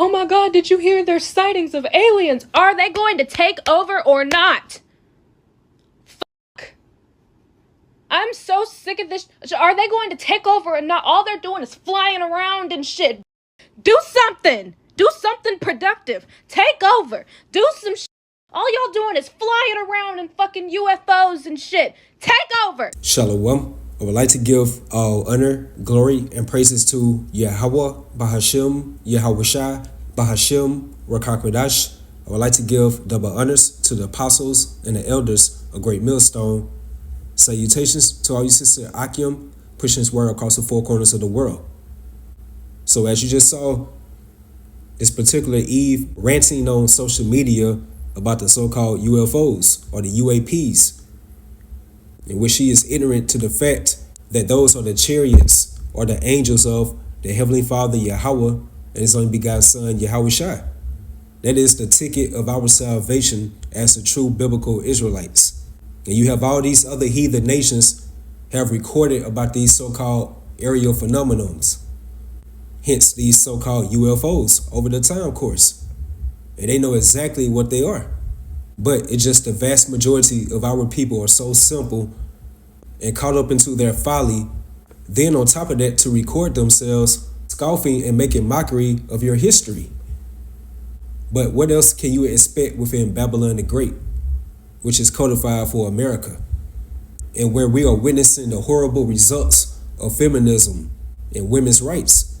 Oh my God, did you hear there's sightings of aliens? Are they going to take over or not? Fuck. I'm so sick of this. Are they going to take over or not? All they're doing is flying around and shit. Do something. Do something productive. Take over. Do some shit. All y'all doing is flying around in fucking UFOs and shit. Take over. Shalom. I would like to give all honor, glory, and praises to Yahweh, Bahashim, Yahweh Bahashim, Rakakwadash. I would like to give double honors to the apostles and the elders of Great Millstone. Salutations to all you sister Akim, pushing his word across the four corners of the world. So as you just saw, this particular Eve ranting on social media about the so-called UFOs or the UAPs, in which she is ignorant to the fact that those are the chariots or the angels of the Heavenly Father Yahweh and His only begotten Son Yahweh Shai. That is the ticket of our salvation as the true biblical Israelites. And you have all these other heathen nations have recorded about these so-called aerial phenomenons, hence these so-called UFOs over the time course. And they know exactly what they are. But it's just the vast majority of our people are so simple and caught up into their folly. Then on top of that, to record themselves scoffing and making mockery of your history. But what else can you expect within Babylon the Great, which is codified for America, and where we are witnessing the horrible results of feminism and women's rights,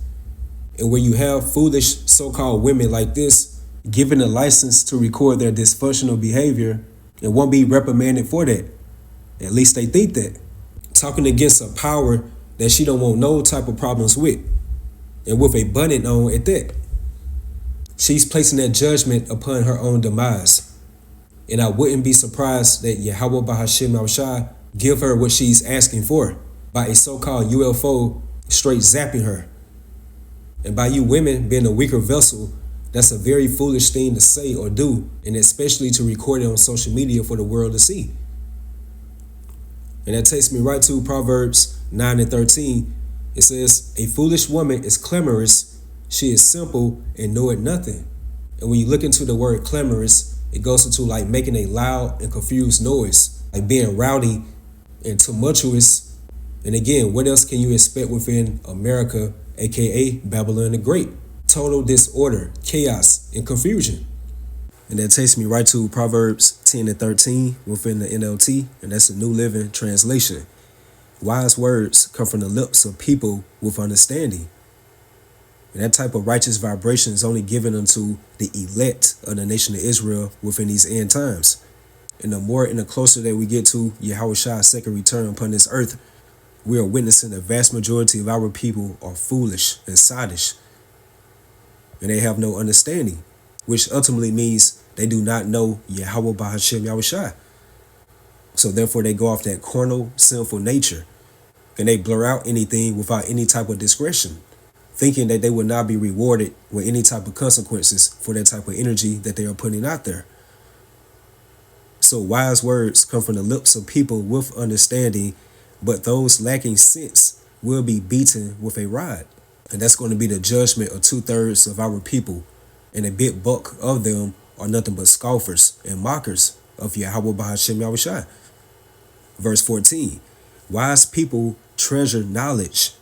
and where you have foolish so-called women like this given a license to record their dysfunctional behavior and won't be reprimanded for that. At least they think that. Talking against a power that she don't want no type of problems with, and with a button on at that. She's placing that judgment upon her own demise. And I wouldn't be surprised that Yahweh Bahashim Yahushua give her what she's asking for by a so-called UFO straight zapping her. And by you women being a weaker vessel, that's a very foolish thing to say or do, and especially to record it on social media for the world to see. And that takes me right to Proverbs 9:13. It says, a foolish woman is clamorous, she is simple and knoweth nothing. And when you look into the word clamorous, it goes into like making a loud and confused noise, like being rowdy and tumultuous. And again, what else can you expect within America, aka Babylon the Great? Total disorder, chaos, and confusion. And that takes me right to Proverbs 10:13 within the NLT, and that's a New Living Translation. Wise words come from the lips of people with understanding. And that type of righteous vibration is only given unto the elect of the nation of Israel within these end times. And the more and the closer that we get to Yahweh Shai's second return upon this earth, we are witnessing the vast majority of our people are foolish and sottish. And they have no understanding, which ultimately means they do not know Yahweh Bahashim Yahushua. So therefore they go off that carnal, sinful nature, and they blur out anything without any type of discretion, thinking that they will not be rewarded with any type of consequences for that type of energy that they are putting out there. So wise words come from the lips of people with understanding, but those lacking sense will be beaten with a rod. And that's going to be the judgment of 2/3 of our people. And a big bulk of them are nothing but scoffers and mockers of Yahweh Bahashim Yahushua. Verse 14, wise people treasure knowledge.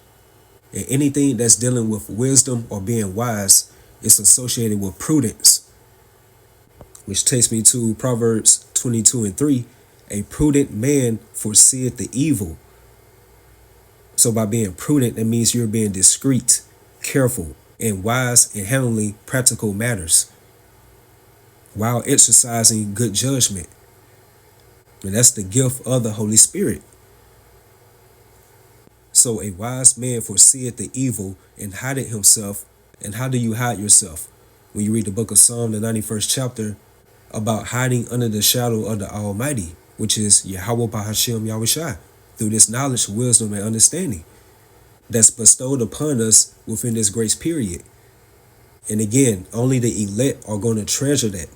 And anything that's dealing with wisdom or being wise is associated with prudence. Which takes me to Proverbs 22:3. A prudent man foreseeth the evil. So by being prudent, that means you're being discreet, careful, and wise in handling practical matters while exercising good judgment. And that's the gift of the Holy Spirit. So a wise man foreseeth the evil and hideth himself. And how do you hide yourself? When you read the book of Psalm, the 91st chapter, about hiding under the shadow of the Almighty, which is Yahweh Bahashim Yahushua, through this knowledge, wisdom, and understanding that's bestowed upon us within this grace period. And again, only the elect are going to treasure that,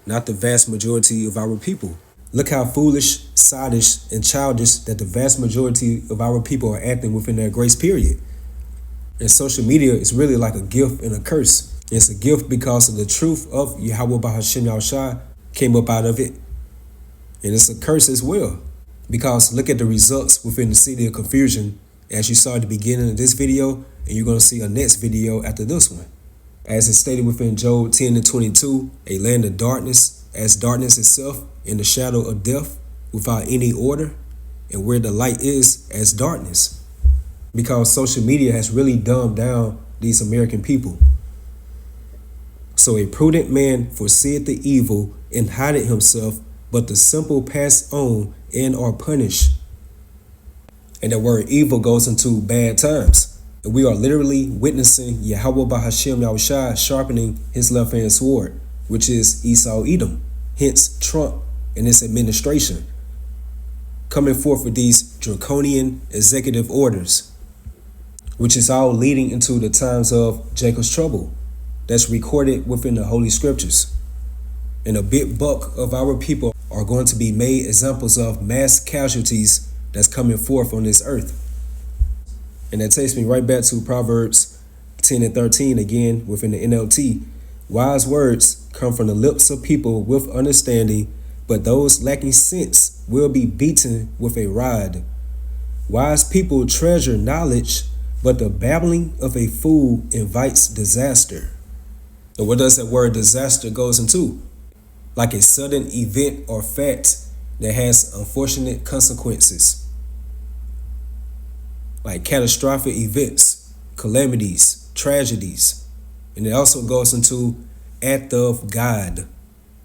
not the vast majority of our people. Look how foolish, sottish, and childish that the vast majority of our people are acting within their grace period. And social media is really like a gift and a curse. It's a gift because of the truth of Yahweh Bahashim Yahushua came up out of it. And it's a curse as well. Because look at the results within the city of confusion as you saw at the beginning of this video, and you're going to see a next video after this one. As it's stated within Job 10:22, a land of darkness, as darkness itself in the shadow of death, without any order, and where the light is as darkness. Because social media has really dumbed down these American people. So a prudent man foreseeth the evil and hideth himself, but the simple pass on and are punished. And the word evil goes into bad times. And we are literally witnessing Yahweh Bahashim Yahushua sharpening his left hand sword, which is Esau Edom, hence Trump and his administration, coming forth with these draconian executive orders, which is all leading into the times of Jacob's trouble that's recorded within the Holy Scriptures. And a big bulk of our people are going to be made examples of mass casualties that's coming forth on this earth. And that takes me right back to Proverbs 10:13 again within the NLT. Wise words come from the lips of people with understanding, but those lacking sense will be beaten with a rod. Wise people treasure knowledge, but the babbling of a fool invites disaster. And what does that word disaster goes into? Like a sudden event or fact that has unfortunate consequences. Like catastrophic events, calamities, tragedies. And it also goes into act of God.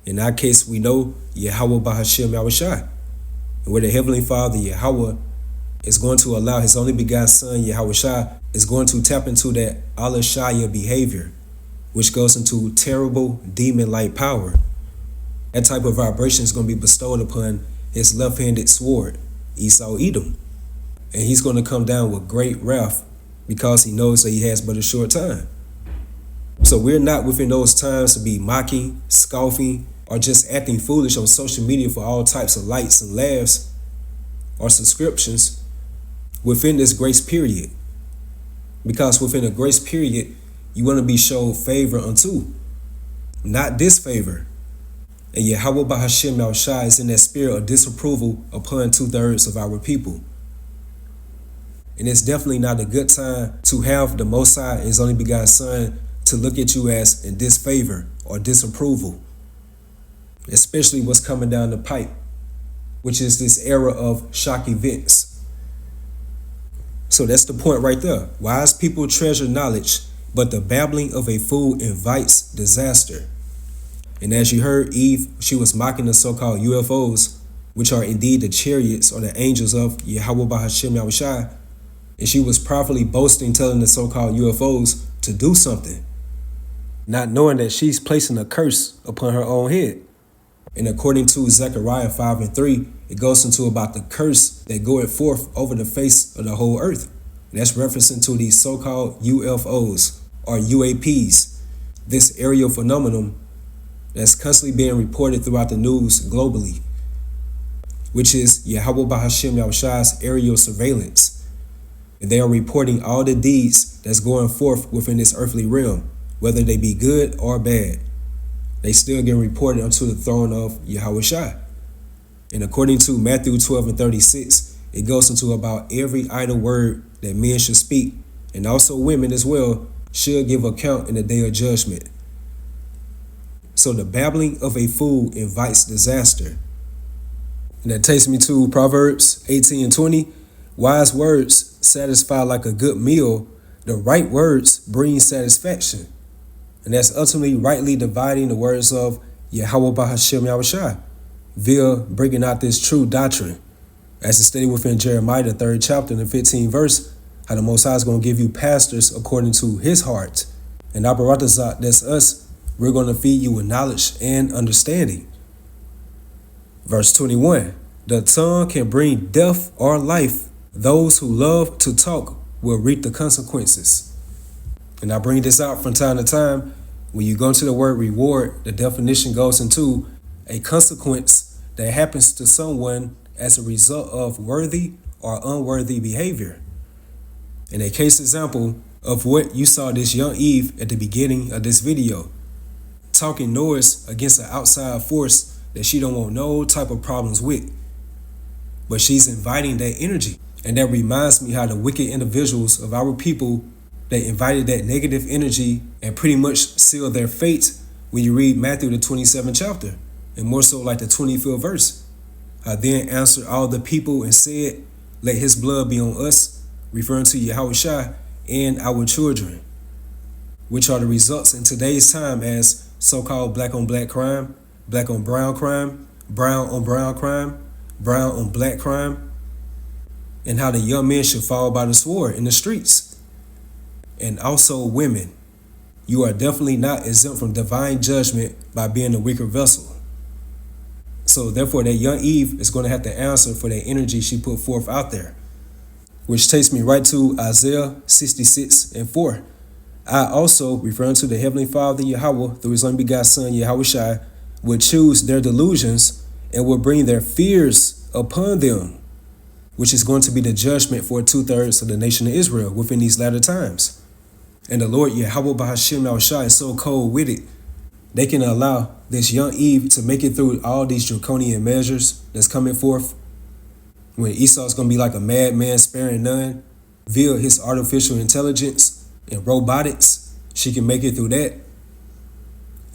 In our case, we know Yahweh Bahashim Yahushua. And where the Heavenly Father, Yahweh, is going to allow his only begotten Son, Yahushua, is going to tap into that Allah Shaya behavior, which goes into terrible demon-like power. That type of vibration is going to be bestowed upon his left-handed sword, Esau Edom. And he's going to come down with great wrath because he knows that he has but a short time. So we're not within those times to be mocking, scoffing, or just acting foolish on social media for all types of likes and laughs or subscriptions within this grace period. Because within a grace period, you want to be showed favor unto, not disfavor. And Yahweh Bahashim Yahushua is in that spirit of disapproval upon 2/3 of our people. And it's definitely not a good time to have the Most High and his only begotten Son to look at you as in disfavor or disapproval. Especially what's coming down the pipe, which is this era of shock events. So that's the point right there. Wise people treasure knowledge, but the babbling of a fool invites disaster. And as you heard, Eve, she was mocking the so-called UFOs, which are indeed the chariots or the angels of Yahweh Bahashim Yahushua. And she was properly boasting, telling the so-called UFOs to do something, not knowing that she's placing a curse upon her own head. And according to Zechariah 5:3, it goes into about the curse that goeth forth over the face of the whole earth. And that's referencing to these so-called UFOs or UAPs, this aerial phenomenon that's constantly being reported throughout the news globally, which is Yahweh Bahashim Yahushua's aerial surveillance. And they are reporting all the deeds that's going forth within this earthly realm, whether they be good or bad. They still get reported unto the throne of Yahushua. And according to Matthew 12:36, it goes into about every idle word that men should speak, and also women as well, should give account in the day of judgment. So the babbling of a fool invites disaster. And that takes me to Proverbs 18:20. Wise words satisfy like a good meal. The right words bring satisfaction. And that's ultimately rightly dividing the words of Yahweh Bahashim Yahushua via bringing out this true doctrine. As it's stated within Jeremiah, the 3rd chapter, the 15th verse, how the Most High is going to give you pastors according to his heart. And Abaratazat, that's us, we're going to feed you with knowledge and understanding. Verse 21, the tongue can bring death or life. Those who love to talk will reap the consequences. And I bring this out from time to time. When you go into the word reward, the definition goes into a consequence that happens to someone as a result of worthy or unworthy behavior. And a case example of what you saw this young Eve at the beginning of this video, talking noise against an outside force that she don't want no type of problems with. But she's inviting that energy. And that reminds me how the wicked individuals of our people, they invited that negative energy and pretty much sealed their fate when you read Matthew the 27th chapter, and more so like the 25th verse. I then answered all the people and said, let his blood be on us, referring to Yahushua, and our children, which are the results in today's time as so-called black on black crime, black on brown crime, brown on brown crime, brown on black crime, and how the young men should fall by the sword in the streets. And also women, you are definitely not exempt from divine judgment by being a weaker vessel. So therefore that young Eve is going to have to answer for that energy she put forth out there. Which takes me right to Isaiah 66:4. I also, referring to the Heavenly Father Yahweh through his only begotten Son Yahushua, would choose their delusions and will bring their fears upon them, which is going to be the judgment for 2/3 of the nation of Israel within these latter times. And the Lord Yahweh Bahashim Yahushua is so cold with it, they can allow this young Eve to make it through all these draconian measures that's coming forth, when Esau's going to be like a madman sparing none, via his artificial intelligence and robotics. She can make it through that,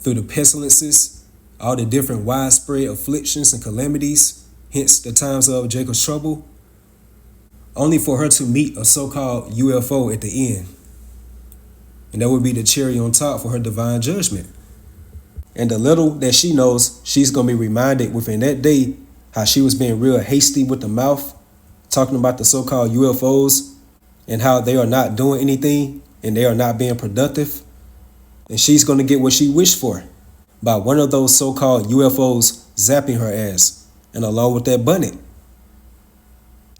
through the pestilences, all the different widespread afflictions and calamities, hence the times of Jacob's trouble, only for her to meet a so-called UFO at the end. And that would be the cherry on top for her divine judgment. And the little that she knows, she's going to be reminded within that day how she was being real hasty with the mouth, talking about the so-called UFOs and how they are not doing anything and they are not being productive. And she's going to get what she wished for by one of those so-called UFOs zapping her ass, and along with that bunny.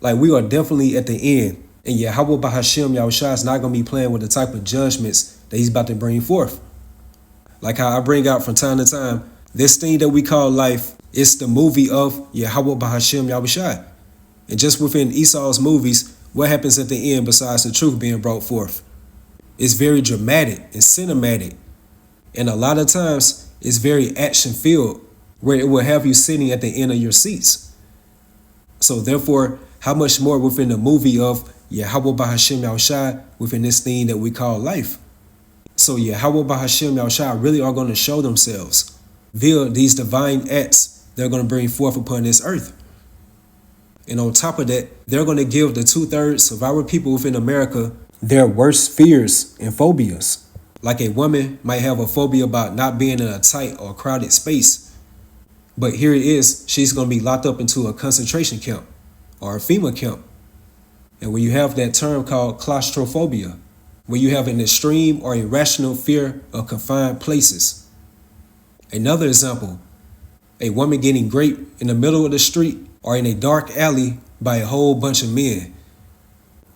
Like, we are definitely at the end. And Yahweh Bahashim Yahushua is not going to be playing with the type of judgments that he's about to bring forth. Like how I bring out from time to time, this thing that we call life is the movie of Yahweh Bahashim Yahushua. And just within Esau's movies, what happens at the end besides the truth being brought forth? It's very dramatic and cinematic. And a lot of times, it's very action-filled, where it will have you sitting at the end of your seats. So therefore, how much more within the movie of Yahweh Bahashim Yahushua within this thing that we call life? So Yahweh Bahashim Yahushua really are going to show themselves via these divine acts they're going to bring forth upon this earth. And on top of that, they're going to give the 2/3 of our people within America their worst fears and phobias. Like a woman might have a phobia about not being in a tight or crowded space. But here it is, she's going to be locked up into a concentration camp or a FEMA camp. And when you have that term called claustrophobia, where you have an extreme or irrational fear of confined places. Another example, a woman getting raped in the middle of the street or in a dark alley by a whole bunch of men.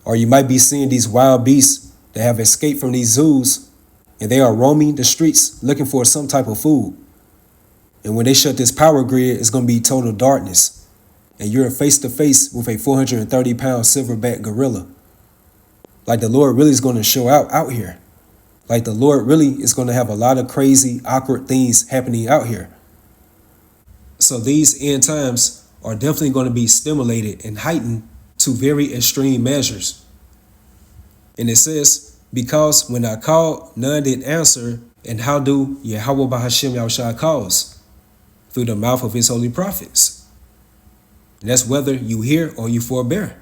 Or you might be seeing these wild beasts that have escaped from these zoos and they are roaming the streets looking for some type of food. And when they shut this power grid, it's going to be total darkness. And you're face to face with a 430-pound silverback gorilla. Like, the Lord really is going to show out here. Like, the Lord really is going to have a lot of crazy, awkward things happening out here. So these end times are definitely going to be stimulated and heightened to very extreme measures. And it says, because when I called, none did answer, and how do Yahweh Bahashim Yahushua calls? Through the mouth of his holy prophets. And that's whether you hear or you forbear.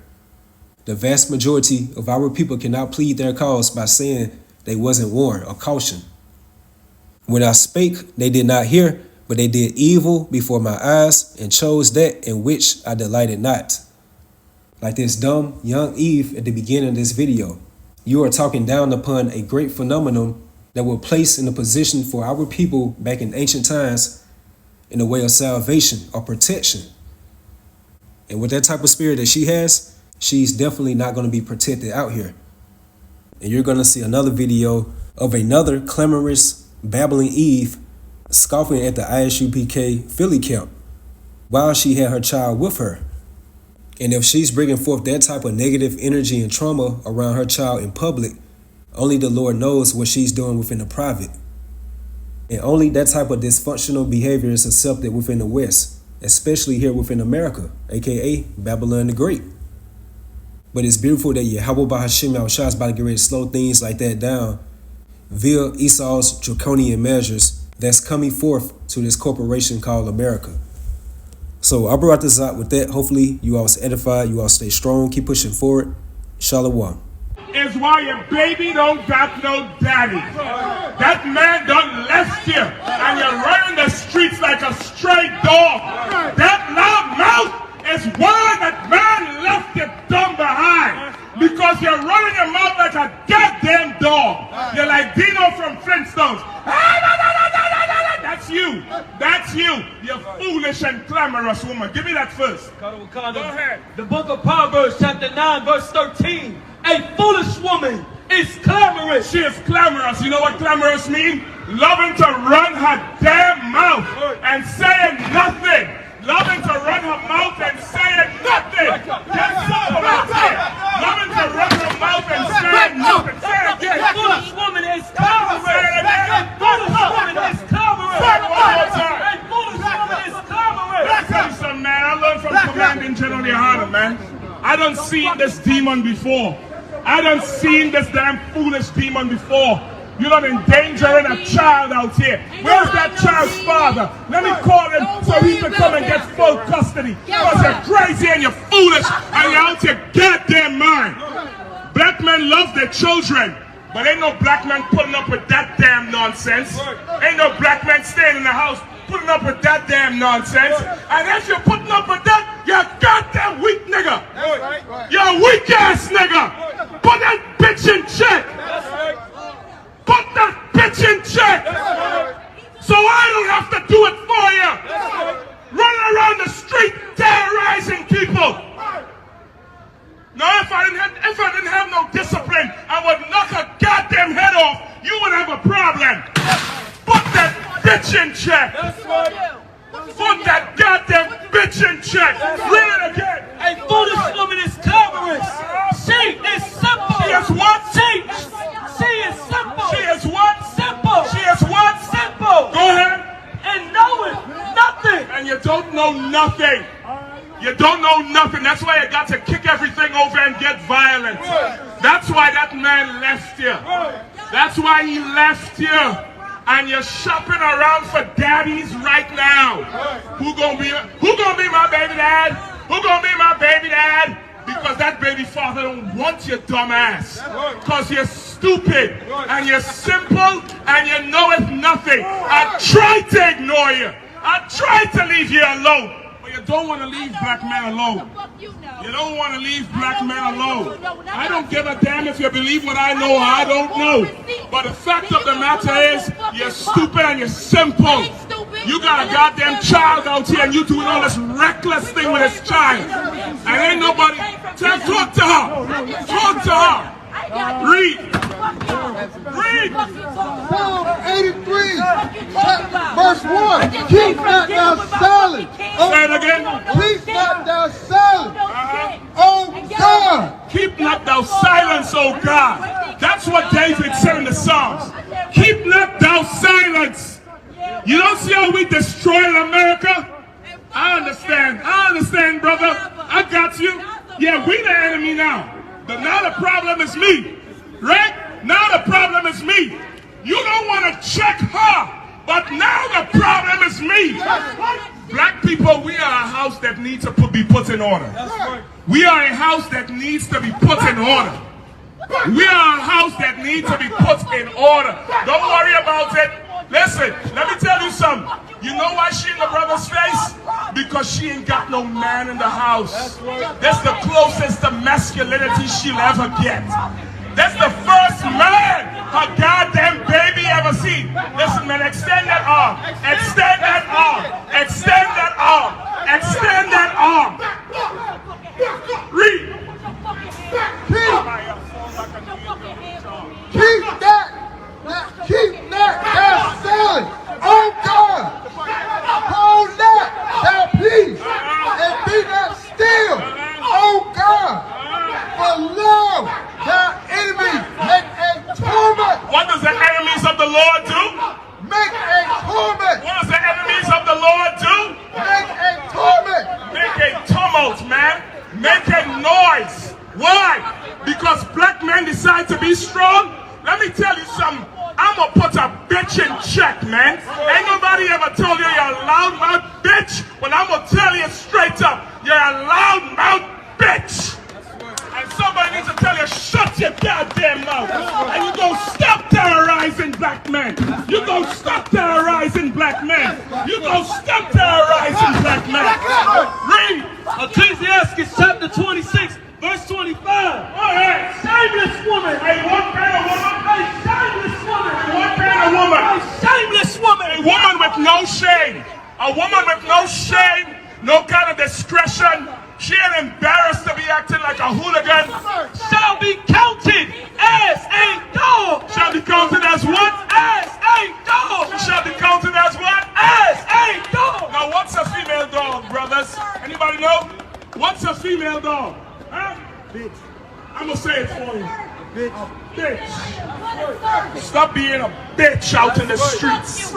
The vast majority of our people cannot plead their cause by saying they wasn't warned or cautioned. When I spake, they did not hear, but they did evil before my eyes and chose that in which I delighted not. Like this dumb young Eve at the beginning of this video, you are talking down upon a great phenomenon that will place in a position for our people back in ancient times in the way of salvation or protection. And with that type of spirit that she has, she's definitely not going to be protected out here. And you're going to see another video of another clamorous, babbling Eve scoffing at the ISUPK Philly camp while she had her child with her. And if she's bringing forth that type of negative energy and trauma around her child in public, Only the Lord knows what she's doing within the private. And only that type of dysfunctional behavior is accepted within the West, especially here within America, aka Babylon the Great. But it's beautiful that Yahweh Bahashim Yahushua is about to get ready to slow things like that down via Esau's draconian measures that's coming forth to this corporation called America. So I brought this out with that. Hopefully you all was edified, you all stay strong, keep pushing forward. Shalom. Is why your baby don't got no daddy. That man done left you, and you're running the streets like a stray dog. That loud mouth is why that man left you dumb behind. Because you're running your mouth like a goddamn dog. You're like Dino from Flintstones. That's you. That's you. You foolish and clamorous woman. Give me that first. Go ahead. The book of Proverbs, chapter 9, verse 13. A foolish woman is clamorous. She is clamorous. You know what clamorous means? Loving to run her damn mouth and saying nothing. Loving to run her mouth and saying nothing. Get some about it. Loving to run her mouth and saying nothing. Say it again. A foolish woman is clamorous. Say it again. A foolish woman is clamorous. Say it one more time. A foolish woman is clamorous. Let me tell you something, man. I learned from Commanding General Yohana, man. I done seen this demon before. I done seen this damn foolish demon before. You're not endangering a child out here. Where's that child's father? Let me call him so he can come and get full custody. Because you're crazy and you're foolish and you're out your goddamn mind. Black men love their children, but ain't no black man putting up with that damn nonsense. Ain't no black man staying in the house putting up with that damn nonsense. And if you're putting up with that, you're a goddamn weak nigga. You're a weak ass nigga. Put that bitch in check. Put that bitch in check. So I don't have to do it for you. Running around the street terrorizing people. No, if I didn't have no discipline, I would knock a goddamn head off. You would have a problem. Put that bitch in check. Put that goddamn bitch in check. Read it again. A foolish woman is clamorous. She is simple. She is what? She is simple. She is what? Simple. She is what? Simple. Go ahead. And knowing nothing. And you don't know nothing. You don't know nothing. That's why you got to kick everything over and get violent. That's why that man left you. That's why he left you. And you're shopping around for daddies right now. Who gonna be my baby dad? Who gonna be my baby dad? Because that baby father don't want your dumb ass. Because you're stupid and you're simple and you know it's nothing. I tried to ignore you. I tried to leave you alone. But you don't want to leave black men alone. You don't want to leave black men alone. I don't give a damn if you believe what I know or I don't know. But the fact of the matter is, you're stupid and you're simple. You got a goddamn child out here and you doing all this reckless thing with this child. And ain't nobody... Talk to her. Talk to her. Read. Read. Psalm 83, verse 1. Keep not thou silent. Say it again. Keep not thou silent. Oh God. Keep not thou silence, O God. That's what David said in the Psalms. Keep not thou silence. You don't see how we destroying America? I understand, brother. I got you. Yeah, we the enemy now. Now the problem is me. Right? Now the problem is me. You don't want to check her, but now the problem is me. Black people, we are a house that needs to be put in order. We are a house that needs to be put in order. We are a house that needs to be put in order. Don't worry about it. Listen, let me tell you something. You know why she in the brother's face? Because she ain't got no man in the house. That's the closest to masculinity she'll ever get. That's the first man her goddamn baby ever seen. Listen, man, extend that arm. Extend that arm. Extend that arm. Extend that arm. Read. Keep that thou silent. Oh God. Hold not thou peace and be not still. Oh God. For love thy enemy make a decide to be strong, let me tell you something. I'm gonna put a bitch in check, man. Ain't nobody ever told you you're a loudmouth bitch, but I'm gonna tell you straight up, you're a loudmouth bitch. And somebody needs to tell you, shut your goddamn mouth. And you gonna stop terrorizing black men. You gonna stop terrorizing black men. You gonna stop terrorizing black men. Read. Ecclesiastes chapter 26, verse 25. Go ahead. Shameless woman. Hey, what kind of woman? A shameless woman. What kind of woman? A shameless woman. A woman with no shame. A woman with no shame, no kind of discretion. She ain't embarrassed to be acting like a hooligan. Shall be counted as a dog. Shall be counted as what? As a dog. Shall be counted as what? As a dog. Now what's a female dog, brothers? Anybody know? What's a female dog? Huh? Bitch. I'm gonna say it for you. Bitch. Bitch. Stop being a bitch out in the streets.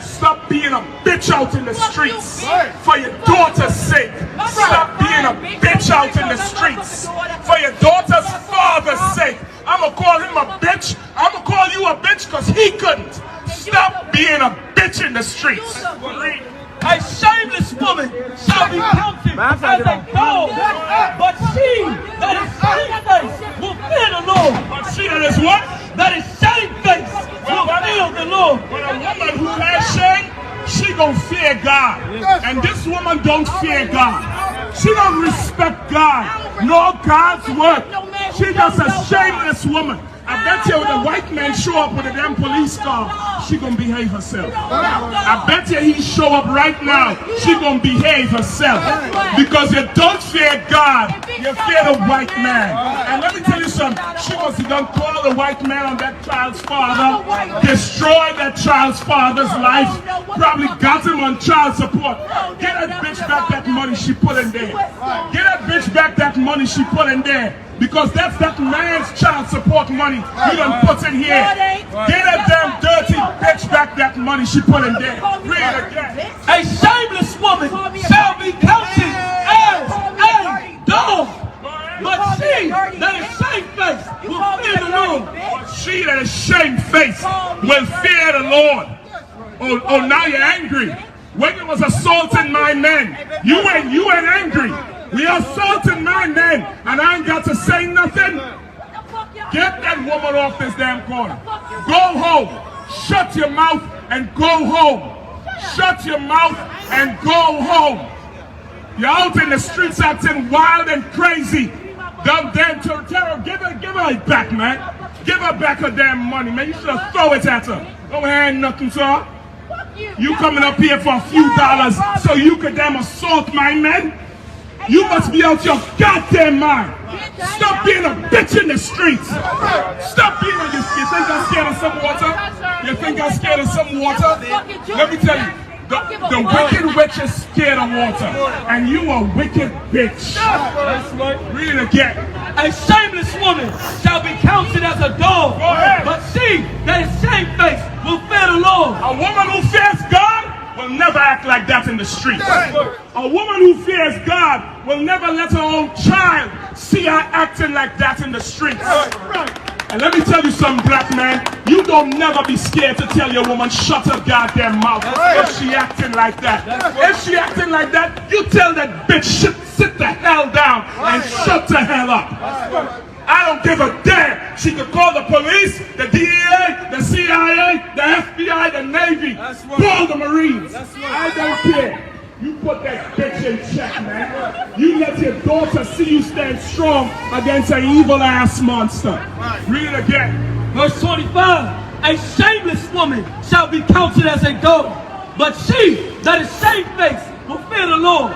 Stop being a bitch out in the streets. For your daughter's sake. Stop being a bitch out in the streets. For your daughter's father's sake. I'm gonna call him a bitch. I'm gonna call you a bitch because he couldn't. Stop being a bitch in the streets. A shameless woman shall be counted as a dog, but she that is shamefaced will fear the Lord. But she that is what? That is shamefaced will fear the Lord. But a woman who has shame, she gon' fear God. And this woman don't fear God. She don't respect God, nor God's word. She just a shameless woman. I bet you when the white man show up with a damn police car, she gonna behave herself. I bet you he show up right now, she gonna behave herself. Because you don't fear God, you fear the white man. And let me tell you something, she must have done call the white man on that child's father, destroyed that child's father's life, probably got him on child support. Get that bitch back that money she put in there. Get that bitch back that money she put in there. Because that's that man's child support money you done put in here. Get that damn dirty bitch back that money she put in there. Read it again. A shameless woman shall be counted as a dog, but she that is shamefaced will fear the Lord. But she that is shamefaced will fear the Lord. Oh, now you're angry. When you was assaulting my men, you ain't angry. We assaulting my men, and I ain't got to say nothing. Get that woman off this damn corner. Go home. Shut your mouth and go home. Shut your mouth and go home. You're out in the streets acting wild and crazy. Dumb damn terror. Give her it back, man. Give her back her damn money, man. You should have thrown it at her. Don't hand nothing to her. You coming up here for a few dollars so you could damn assault my men? You must be out your goddamn mind. Stop being a bitch in the streets. Stop being a... You think I'm scared of some water? You think I'm scared of some water? Let me tell you. The wicked witch is scared of water. And you a wicked bitch. Read it again. A shameless woman shall be counted as a dog, but she that is shamefaced will fear the Lord. A woman who fears God will never act like that in the streets. A woman who fears God will never let her own child see her acting like that in the streets. And let me tell you something, black man. You don't never be scared to tell your woman, shut her goddamn mouth if she acting like that. If she acting like that, you tell that bitch, sit the hell down and shut the hell up. I don't give a damn. She could call the police, the DEA, the CIA, the FBI, the Navy, call the Marines. I don't care. You put that bitch in check, man. You let your daughter see you stand strong against an evil-ass monster. Read it again. Verse 25. A shameless woman shall be counted as a dog, but she that is shamefaced will fear the Lord.